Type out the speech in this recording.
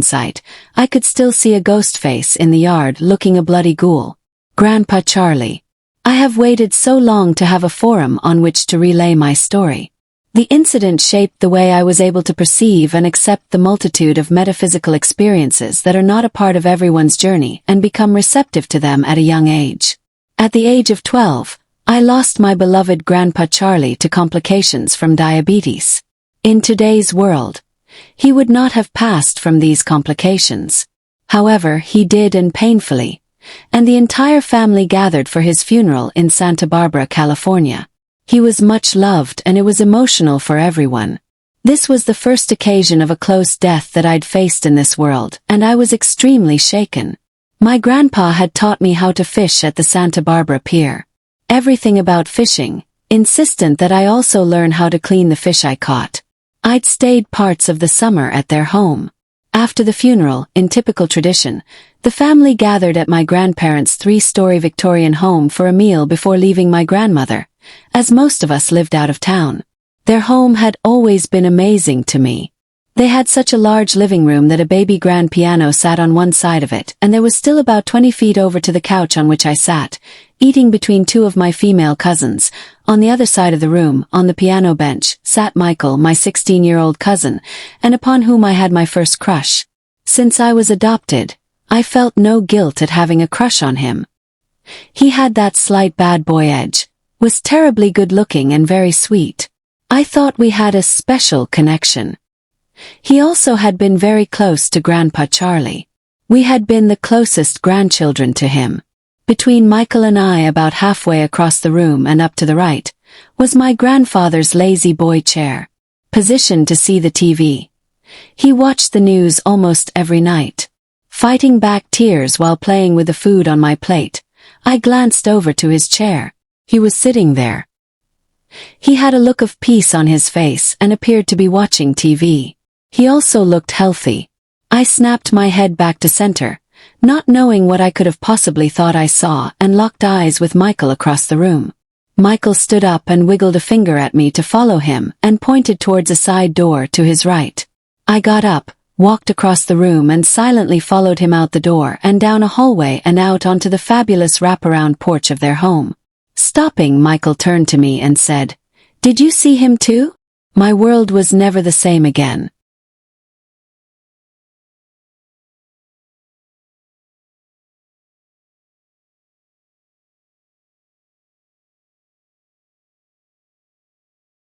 site, I could still see a ghost face in the yard looking a bloody ghoul. Grandpa Charlie. I have waited so long to have a forum on which to relay my story. The incident shaped the way I was able to perceive and accept the multitude of metaphysical experiences that are not a part of everyone's journey and become receptive to them at a young age. At the age of 12, I lost my beloved Grandpa Charlie to complications from diabetes. In today's world, he would not have passed from these complications. However, he did, and painfully, and the entire family gathered for his funeral in Santa Barbara, California. He was much loved and it was emotional for everyone. This was the first occasion of a close death that I'd faced in this world, and I was extremely shaken. My grandpa had taught me how to fish at the Santa Barbara Pier. Everything about fishing, insistent that I also learn how to clean the fish I caught. I'd stayed parts of the summer at their home. After the funeral, in typical tradition, the family gathered at my grandparents' 3-story Victorian home for a meal before leaving my grandmother, as most of us lived out of town. Their home had always been amazing to me. They had such a large living room that a baby grand piano sat on one side of it, and there was still about 20 feet over to the couch on which I sat, eating between 2 of my female cousins. On the other side of the room, on the piano bench, sat Michael, my 16-year-old cousin, and upon whom I had my first crush. Since I was adopted, I felt no guilt at having a crush on him. He had that slight bad boy edge, was terribly good-looking and very sweet. I thought we had a special connection. He also had been very close to Grandpa Charlie. We had been the closest grandchildren to him. Between Michael and I, about halfway across the room and up to the right, was my grandfather's lazy boy chair, positioned to see the TV. He watched the news almost every night. Fighting back tears while playing with the food on my plate, I glanced over to his chair. He was sitting there. He had a look of peace on his face and appeared to be watching TV. He also looked healthy. I snapped my head back to center, not knowing what I could have possibly thought I saw, and locked eyes with Michael across the room. Michael stood up and wiggled a finger at me to follow him and pointed towards a side door to his right. I got up, walked across the room and silently followed him out the door and down a hallway and out onto the fabulous wraparound porch of their home. Stopping, Michael turned to me and said, "Did you see him too?" My world was never the same again.